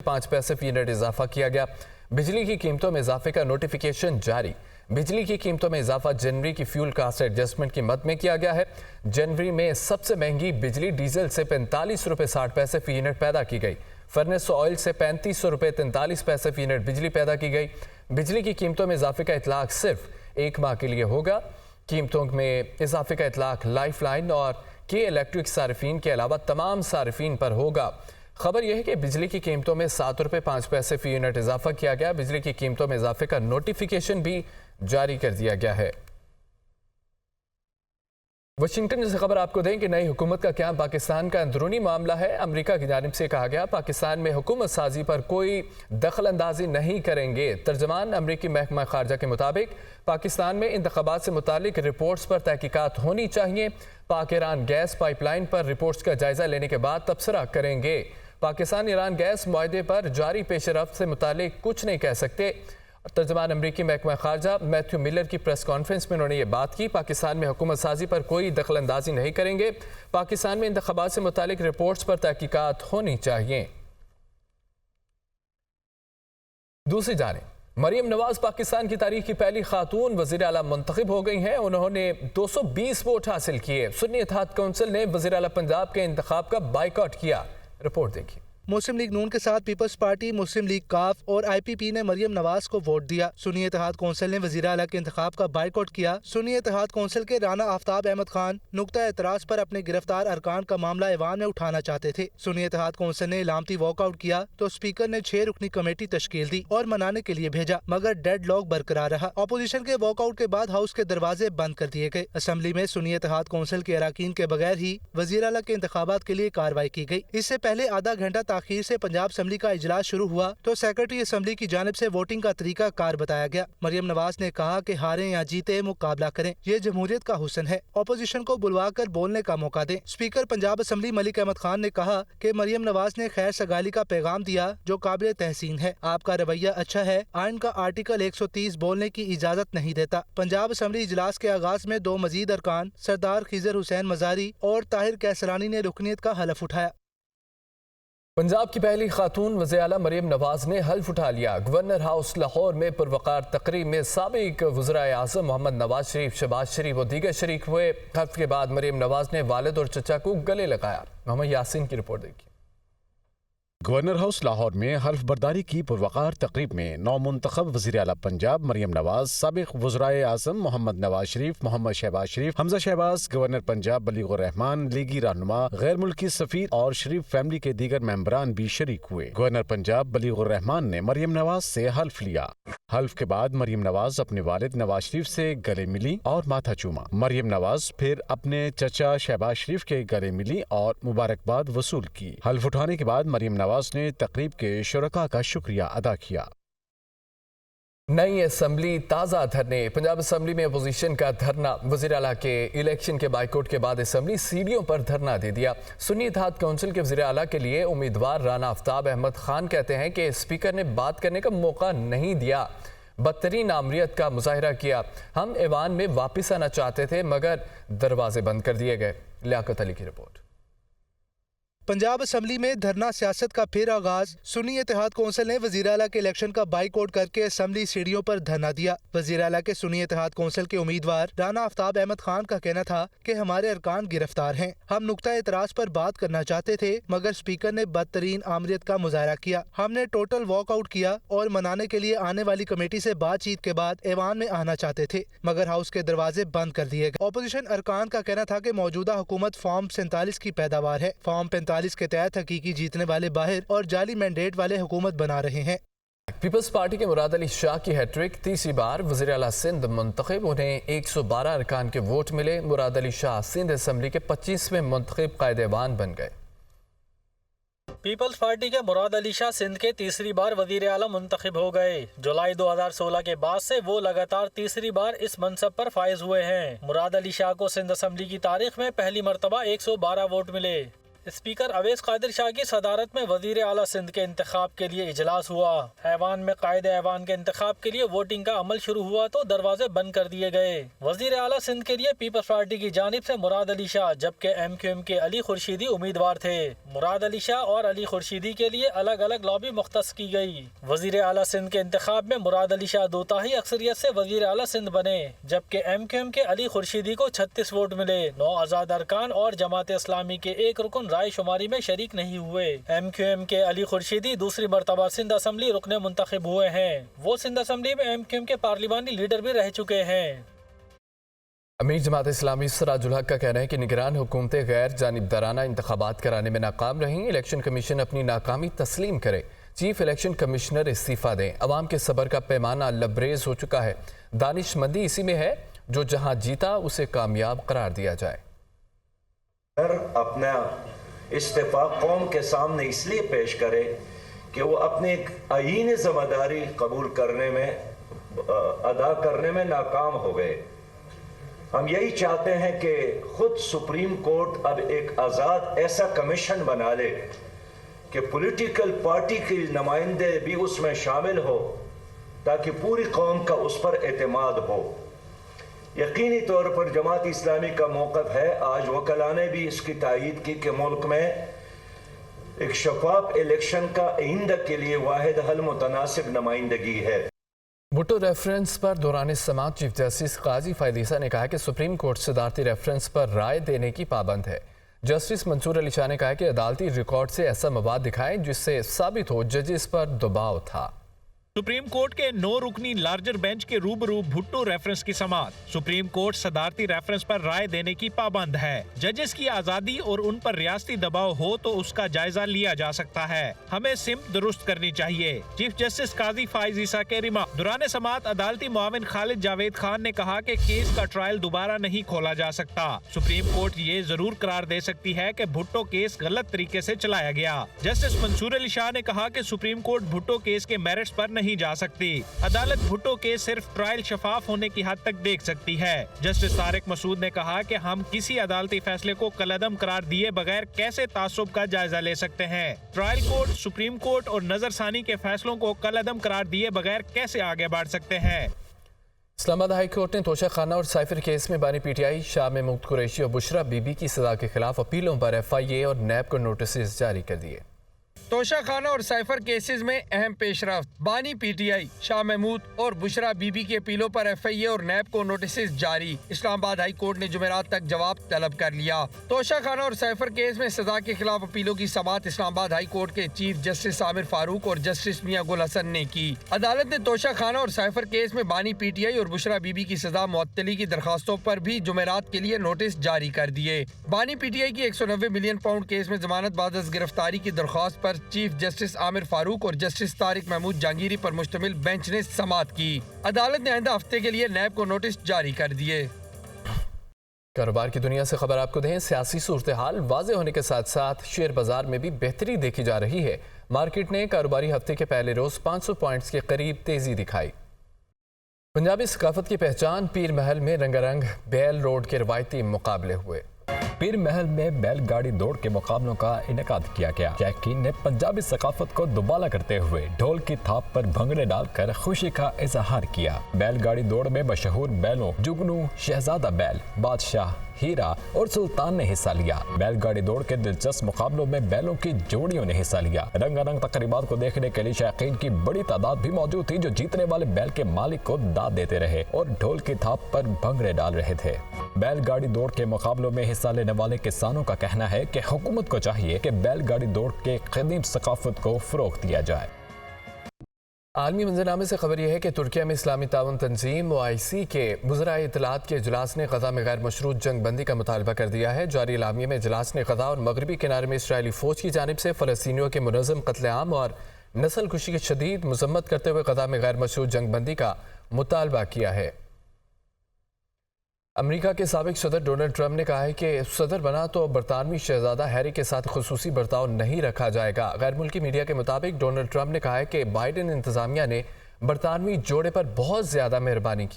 5 पैसे फी यूनिट इजाफा किया गया। बिजली की कीमतों में इजाफे का नोटिफिकेशन जारी। बिजली की कीमतों में इजाफा जनवरी की फ्यूल कास्ट एडजस्टमेंट की मद में किया गया है। जनवरी में सबसे महंगी बिजली डीजल से 45 रुपये 60 पैसे फी यूनिट पैदा की गई। फर्नेस ऑयल से 35 रुपये 43 पैसे फी यूनिट बिजली पैदा की गई। बिजली की कीमतों में इजाफे का इतलाक सिर्फ 1 माह के लिए होगा। कीमतों में इजाफे का इतलाक लाइफ लाइन और के इलेक्ट्रिक सार्फिन के अलावा तमाम सार्फिन पर होगा। खबर यह है कि बिजली की कीमतों में 7 रुपये 5 पैसे फी यूनिट इजाफा किया गया। बिजली की कीमतों में इजाफे का नोटिफिकेशन भी जारी कर दिया गया है। वाशिंगटन से खबर आपको दें कि नई हुकूमत का क्याम पाकिस्तान का अंदरूनी मामला है। अमेरिका की जानिब से कहा गया पाकिस्तान में हुकूमत साजी पर कोई दखल अंदाजी नहीं करेंगे। तर्जमान अमरीकी महकमा खारजा के मुताबिक पाकिस्तान में इंतखाबात से मुतालिक रिपोर्ट्स पर तहकीकात होनी चाहिए। पाक ईरान गैस पाइपलाइन पर रिपोर्ट्स का जायजा लेने के बाद तबसरा करेंगे। पाकिस्तान ईरान गैस मुआहदे पर जारी पेशरफ्त से मुतालिक कुछ नहीं कह सकते। तर्जमान अमरीकी महकमा खारजा मैथ्यू मिलर की प्रेस कॉन्फ्रेंस में उन्होंने ये बात की। पाकिस्तान में हुकूमत साजी पर कोई दखल अंदाजी नहीं करेंगे। पाकिस्तान में इंतखाबात से मुतालिक रिपोर्ट्स पर तहकीकात होनी चाहिए। दूसरी जानिब मरियम नवाज पाकिस्तान की तारीख की पहली खातून वज़ीर आला मुंतखब हो गई हैं। उन्होंने 220 वोट हासिल किए। सुन्नी इत्तेहाद कौंसिल ने वज़ीर आला पंजाब के इंतखाब का बाइकआउट किया। रिपोर्ट देखिए। मुस्लिम लीग नून के साथ पीपल्स पार्टी, मुस्लिम लीग काफ और IPP ने मरियम नवाज को वोट दिया। सुन्नी इत्तेहाद कौंसिल ने वज़ीर आला के इंतखाब का बाइकआउट किया। सुन्नी इत्तेहाद कौंसिल के राना आफ्ताब अहमद खान नुक्ता एतराज पर अपने गिरफ्तार अरकान का मामला ऐवान में उठाना चाहते थे। सुन्नी इत्तेहाद कौंसिल ने इलामती वॉकआउट किया तो स्पीकर ने 6 रुकनी कमेटी तश्कील दी और मनाने के लिए भेजा, मगर डेड लॉक बरकरार रहा। अपोजिशन के वॉकआउट के बाद हाउस के दरवाजे बंद कर दिए गए। असम्बली में सुन्नी इत्तेहाद कौंसिल के अरकान के बगैर ही वज़ीर आला के इंतखाबात के लिए कार्रवाई की गई। इससे पहले आधा घंटा ताखीर से पंजाब असम्बली का इजलास शुरू हुआ तो सेक्रेटरी असम्बली की जानिब से वोटिंग का तरीका कार बताया गया। मरियम नवाज ने कहा कि हारें या जीते मुकाबला करें, ये जमहूरियत का हुस्न है। अपोजिशन को बुलवाकर बोलने का मौका दें। स्पीकर पंजाब असम्बली मलिक अहमद खान ने कहा कि मरियम नवाज ने खैर सगाली का पैगाम दिया जो काबिल तहसीन है। आपका रवैया अच्छा है। आइन का आर्टिकल 130 बोलने की इजाजत नहीं देता। पंजाब असम्बली इजलास के आगाज में 2 मजीद अरकान सरदार खिजर हुसैन मजारी और ताहिर कैसरानी ने रुकनीत का हलफ उठाया। पंजाब की पहली खातून वज़ीर आला मरियम नवाज ने हल्फ उठा लिया। गवर्नर हाउस लाहौर में पुरवकार तकरीब में साबिक वज़ीर आज़म मोहम्मद नवाज शरीफ, शहबाज शरीफ और दीगर शरीक हुए। हल्फ के बाद मरियम नवाज ने वालिद और चचा को गले लगाया। मोहम्मद यासीन की रिपोर्ट देखिए। गवर्नर हाउस लाहौर में हल्फ बर्दारी की पुरवकार तकरीब में नौमुंतखब वज़ीर आला पंजाब मरियम नवाज, साबिक वज़ीर आज़म मोहम्मद नवाज शरीफ, मोहम्मद शहबाज शरीफ, हमजा शहबाज, गवर्नर पंजाब बलीगुर रहमान, लीगी रहनुमा, गैर मुल्की सफ़ीर और शरीफ फैमिली के दीगर मेंबरान भी शरीक हुए। गवर्नर पंजाब बलीगुर रहमान ने मरियम नवाज से हल्फ लिया। हल्फ के बाद मरियम नवाज अपने वालिद नवाज शरीफ से गले मिली और माथा चूमा। मरियम नवाज फिर अपने चचा शहबाज शरीफ के गले मिली और मुबारकबाद वसूल की। हल्फ उठाने के बाद मरियम नवाज ने तकरीब के शुरका का शुक्रिया अदा किया। नई असम्बली ताज़ा धरने। पंजाब असम्बली में अपोजिशन का धरना। वज़ीर आला के इलेक्शन के बाइकआउट के बाद असम्बली सीढ़ियों पर धरना दे दिया। सुन्नी इत्तेहाद कौंसिल के वज़ीर आला के लिए उम्मीदवार राना आफ्ताब अहमद खान कहते हैं कि स्पीकर ने बात करने का मौका नहीं दिया, बदतरीन आमरीत का मुजाहिरा किया। हम ऐवान में वापस आना चाहते थे मगर दरवाजे बंद कर दिए गए। लियाकत अली की रिपोर्ट। पंजाब असम्बली में धरना सियासत का फिर आगाज। सुन्नी इत्तेहाद कौंसिल ने वज़ीर आला के इलेक्शन का बाइकआउट करके असम्बली सीढ़ियों पर धरना दिया। वज़ीर आला के सुन्नी इत्तेहाद कौंसिल के उम्मीदवार राना आफ्ताब अहमद खान का कहना था कि हमारे अरकान गिरफ्तार हैं। हम नुक्ता एतराज पर बात करना चाहते थे मगर स्पीकर ने बदतरीन आमरीत का मुजाहिरा किया। हमने टोटल वॉकआउट किया और मनाने के लिए आने वाली कमेटी से बातचीत के बाद ऐवान में आना चाहते थे मगर हाउस के दरवाजे बंद कर दिए गए। अपोजिशन अरकान का कहना था कि मौजूदा हुकूमत फॉर्म 47 की पैदावार है। फॉर्म 45 के तहत हकीकी जीतने वाले बाहर और जाली मैंडेट वाले हुकूमत बना रहे हैं। पीपल्स पार्टी के मुराद अली शाह की हैट्रिक। तीसरी बार वज़ीर आला सिंध मुंतखब। उन्हें 112 अरकान के वोट मिले। मुराद अली शाह सिंध असम्बली के 25वें मुंतखब कायदेवान बन गए। पीपल्स पार्टी के मुराद अली शाह सिंध के तीसरी बार वज़ीर आला मुंतखब हो गए। जुलाई 2016 के बाद से वो लगातार तीसरी बार इस मनसब पर फायज हुए हैं। मुराद अली शाह को सिंध असम्बली की तारीख में पहली मरतबा 112 वोट मिले। स्पीकर अवैस कादिर शाह की सदारत में वजीर आला सिंध के इंतखाब के लिए इजलास हुआ। ऐवान में कायदे ऐवान के इंतखाब के लिए वोटिंग का अमल शुरू हुआ तो दरवाजे बंद कर दिए गए। वजीर आला सिंध के लिए पीपल्स पार्टी की जानिब से मुराद अली शाह जबकि MQM के अली खुर्शीदी उम्मीदवार थे। मुराद अली शाह और अली खुर्शीदी के लिए अलग अलग लॉबी मुख्तस की गई। वजीर आला सिंध के इंतखाब में मुराद अली शाह दोताही अक्सरियत से वजीर आला सिंध बने जबकि MQM के अली खुर्शीदी को 36 वोट मिले। 9 आज़ाद अरकान और जमात इस्लामी के एक रुकन राय शुमारी में शरीक नहीं हुए। MQM के अली खुर्शीदी दूसरी मरतबा सिंध असम्बली रुकने मुंतखब हुए हैं। वो सिंध असम्बली में MQM के पार्लिमानी लीडर भी रह चुके हैं। अमीर जमात इस्लामी सराजुल हक का कहना है कि निगरान हुकूमतें गैर जानिबदाराना इंतखाबात कराने में नाकाम रहीं। इलेक्शन कमीशन अपनी नाकामी तस्लीम करे। चीफ इलेक्शन कमिश्नर इस्तीफा दें। अवाम के सब्र का पैमाना लबरेज हो चुका है। दानिशमंदी इसी में है जो जहां जीता उसे कामयाब करार दिया जाए। अपना इस्तीफा कौम के सामने इसलिए पेश करे कि वो अपनी आईनी जिम्मेदारी कबूल करने में अदा करने में नाकाम हो गए। हम यही चाहते हैं कि खुद सुप्रीम कोर्ट अब एक आज़ाद ऐसा कमीशन बना ले कि पॉलिटिकल पार्टी के नुमाइंदे भी उसमें शामिल हो ताकि पूरी कौम का उस पर एतमाद हो। यकीनी तौर पर जमात इस्लामी का मौक़िफ़ है, आज वकला ने भी इसकी तायीद की कि मुल्क में एक शफाफ इलेक्शन का आइंदा के लिए वाहिद हल मुतनासिब नुमाइंदगी है। भुट्टो रेफरेंस पर दौरान समाअत चीफ जस्टिस काजी फायद ईसा ने कहा कि सुप्रीम कोर्ट सदारती रेफरेंस पर राय देने की पाबंद है। जस्टिस मंसूर अली शाह ने कहा कि अदालती रिकॉर्ड से ऐसा मवाद दिखाएं जिससे साबित हो जजेस पर दबाव था। सुप्रीम कोर्ट के 9 रुकनी लार्जर बेंच के रूबरू भुट्टो रेफरेंस की समाअत। सुप्रीम कोर्ट सदारती रेफरेंस पर राय देने की पाबंद है। जजेस की आजादी और उन पर रियासती दबाव हो तो उसका जायजा लिया जा सकता है। हमें सिमत दुरुस्त करनी चाहिए। चीफ जस्टिस काजी फायद ईसा के रिमार्क। दौरान समाअत अदालती मुआविन खालिद जावेद खान ने कहा कि केस का ट्रायल दोबारा नहीं खोला जा सकता। सुप्रीम कोर्ट ये जरूर करार दे सकती है कि भुट्टो केस गलत तरीके से चलाया गया। जस्टिस मंसूर अली शाह ने कहा कि सुप्रीम कोर्ट भुट्टो केस के मेरिट्स पर नहीं जा सकती। अदालत भुट्टो केस सिर्फ ट्रायल शफाफ होने की हद तक देख सकती है। जस्टिस तारिक मसूद ने कहा कि हम किसी अदालती फैसले को कलअदम करार दिए बगैर कैसे तासुब का जायजा ले सकते हैं। ट्रायल कोर्ट, सुप्रीम कोर्ट और नजरसानी के फैसलों को कलअदम करार दिए बगैर कैसे आगे बढ़ सकते हैं। इस्लामाबाद हाई कोर्ट ने तोशा खाना और साइफर केस में बानी PTI शाह महमूद कुरैशी और बुशरा बीबी की सजा के खिलाफ अपीलों पर FIA और NAB को नोटिस जारी कर दिए। तोशा खाना और साइफर केसेस में अहम पेशरफ्त। बानी PTI शाह महमूद और बुशरा बीबी के अपीलों पर FIA और NAB को नोटिस जारी। इस्लामाबाद हाई कोर्ट ने जुमेरात तक जवाब तलब कर लिया। तोशा खाना और साइफर केस में सजा के खिलाफ अपीलों की समाअत इस्लामाबाद हाई कोर्ट के चीफ जस्टिस आमिर फारूक और जस्टिस मियां गुल हसन ने की। अदालत ने तोशा खाना और साइफर केस में बानी PTI और बुशरा बीबी की सजा मुअत्तली की दरखास्तों पर भी जुमेरात के लिए नोटिस जारी कर दिए। बानी PTI की 190 मिलियन पाउंड केस में जमानत बाद गिरफ्तारी की दरख्वास्त पर चीफ जस्टिस आमिर फारूक और जस्टिस तारिक महमूद जहांगीरी पर मुश्तमिल बेंच ने समाअत की। अदालत ने आइंदा हफ्ते के लिए NAB को नोटिस जारी कर दिए। कारोबार की दुनिया से खबर आपको दें। सियासी सूरत हाल वाज़े होने के साथ साथ शेयर बाजार में भी बेहतरी देखी जा रही है। मार्केट ने कारोबारी हफ्ते के पहले रोज 500 पॉइंट्स के करीब तेजी दिखाई। पंजाबी सकाफत की पहचान पीर महल में रंगारंग बैल रोड के रवायती मुकाबले हुए। पीर महल में बैलगाड़ी दौड़ के मुकाबलों का इनेकाद किया गया। शौकीन ने पंजाबी सकाफत को दुबाला करते हुए ढोल की थाप पर भंगड़े डालकर खुशी का इजहार किया। बैलगाड़ी दौड़ में मशहूर बैलों जुगनू, शहजादा बैल, बादशाह, हीरा और सुल्तान ने हिस्सा लिया। बैलगाड़ी दौड़ के दिलचस्प मुकाबलों में बैलों की जोड़ियों ने हिस्सा लिया। रंगारंग तकरीबात को देखने के लिए शौकीन की बड़ी तादाद भी मौजूद थी जो जीतने वाले बैल के मालिक को दाद देते रहे और ढोल की थाप पर भंगड़े डाल रहे थे। बैलगाड़ी दौड़ के मुकाबलों में हिस्सा लेने वाले किसानों का कहना है कि हुकूमत को चाहिए कि बैलगाड़ी दौड़ के कदीम सकाफत को फरोग दिया जाए। आलमी मंजरनामे से खबर यह है कि तुर्किया में इस्लामी ताउन तंजीम OIC के वज़राए इत्तलात के इजलास ने गज़ा में गैर मशरूत जंग बंदी का मुतालबा कर दिया है। जारी इलामिये में इजलास ने गज़ा और मगरबी किनारे में इसराइली फ़ौज की जानिब से फ़लस्तीनियों के मुनज़्ज़म कत्लेआम और नस्ल कुशी की शदीद मज़म्मत करते हुए गज़ा में गैर मशरूत जंग बंदी का मुतालबा किया है। अमेरिका के साबिक सदर डोनाल्ड ट्रंप ने कहा है कि सदर बना तो बरतानवी शहजादा हैरी के साथ खुसूसी बर्ताव नहीं रखा जाएगा। गैर मुल्की मीडिया के मुताबिक डोनाल्ड ट्रंप ने कहा है कि बाइडेन इंतजामिया ने बरतानवी जोड़े पर बहुत ज़्यादा मेहरबानी की।